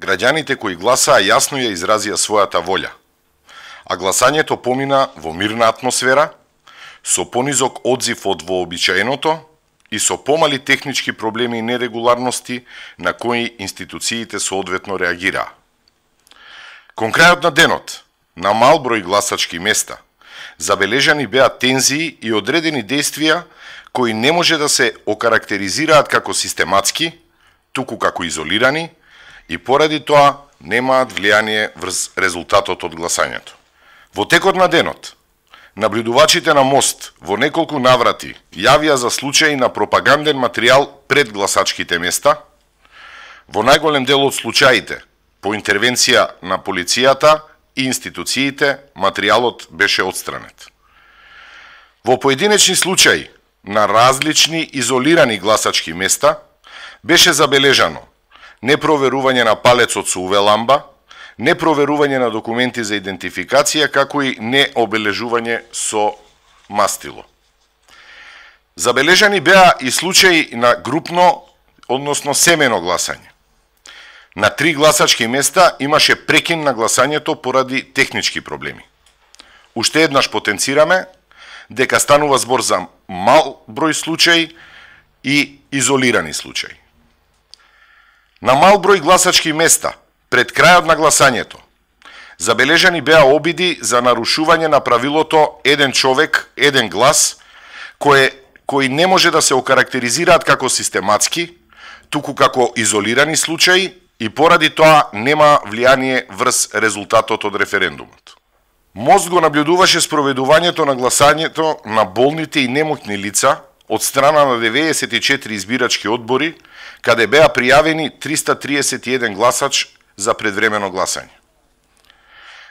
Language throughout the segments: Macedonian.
граѓаните кои гласаа јасно ја изразија својата волја, а гласањето помина во мирна атмосфера, со понизок одзив од вообичаеното и со помали технички проблеми и нерегуларности на кои институциите соодветно реагираа. Кон крајот на денот, на мал број гласачки места, забележани беа тензии и одредени действија кои не може да се окарактеризираат како систематски, туку како изолирани и поради тоа немаат влијание врз резултатот од гласањето. Во текот на денот, наблюдувачите на МОСТ во неколку наврати јавија за случаи на пропаганден материјал пред гласачките места. Во најголем дел од случаите, по интервенција на полицијата и институциите, материјалот беше отстранет. Во поединечни случаи на различни изолирани гласачки места беше забележано непроверување на палецот со UV ламба, непроверување на документи за идентификација, како и необележување со мастило. Забележани беа и случаи на групно, односно семено гласање. На 3 гласачки места имаше прекин на гласањето поради технички проблеми. Уште еднаш потенцираме дека станува збор за мал број случаи и изолирани случаи. На мал број гласачки места, пред крајот на гласањето, забележани беа обиди за нарушување на правилото еден човек, еден глас, кои не може да се окарактеризираат како систематски, туку како изолирани случаи и поради тоа нема влијание врз резултатот од референдумот. МОСТ го наблюдуваше спроведувањето на гласањето на болните и немокни лица од страна на 94 избирачки одбори, каде беа пријавени 331 гласач за предвремено гласање.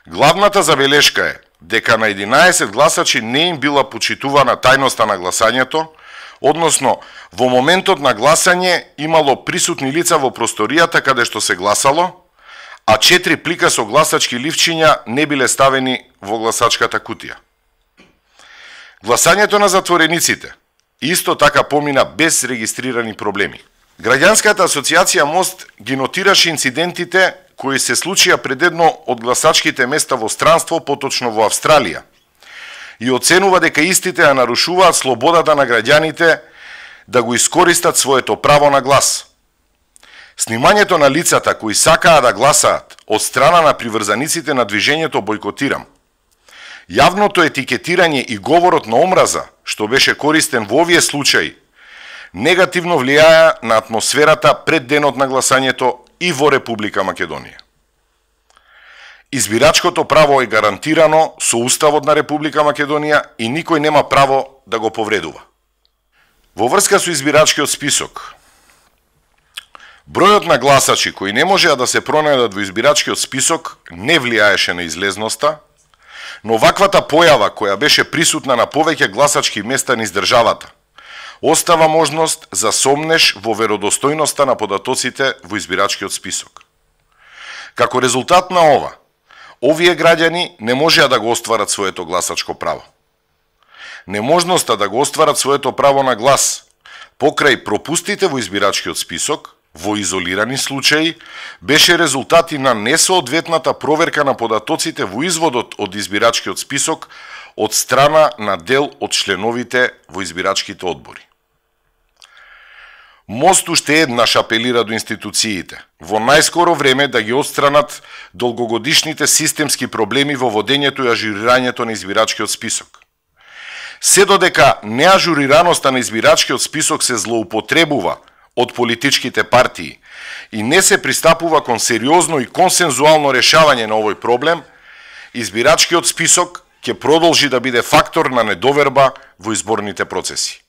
Главната забелешка е дека на 11 гласачи не им била почитувана тајноста на гласањето, односно во моментот на гласање имало присутни лица во просторијата каде што се гласало, а 4 плика со гласачки ливчиња не биле ставени во гласачката кутија. Гласањето на затворениците исто така помина без регистрирани проблеми. Граѓанската асоциација МОСТ ги нотираше инцидентите кои се случија пред едно од гласачките места во странство, поточно во Австралија, и оценува дека истите ја нарушуваат слободата на граѓаните да го искористат своето право на глас. Снимањето на лицата кои сакаа да гласаат од страна на приврзаниците на движењето Бојкотирам, јавното етикетирање и говорот на омраза, што беше користен во овие случаи, негативно влијаја на атмосферата пред денот на гласањето и во Република Македонија. Избирачкото право е гарантирано со Уставот на Република Македонија и никој нема право да го повредува. Во врска со избирачкиот список, бројот на гласачи кои не можеа да се пронајдат во избирачкиот список не влијаеше на излезноста, но ваквата појава која беше присутна на повеќе гласачки места низ државата, остава можност за сомнеш во веродостојноста на податоците во избирачкиот список. Како резултат на ова, овие граѓани не можеа да го остварат своето гласачко право. Неможноста да го остварат своето право на глас покрај пропустите во избирачкиот список, во изолирани случаи, беше резултат и на несоодветната проверка на податоците во изводот од избирачкиот список од страна на дел од членовите во избирачките одбори. МОСТ уште еднаш апелира до институциите во најскоро време да ги отстранат долгогодишните системски проблеми во водењето и ажурирањето на избирачкиот список. Се додека неажурираноста на избирачкиот список се злоупотребува од политичките партии и не се пристапува кон сериозно и консензуално решавање на овој проблем, избирачкиот список ќе продолжи да биде фактор на недоверба во изборните процеси.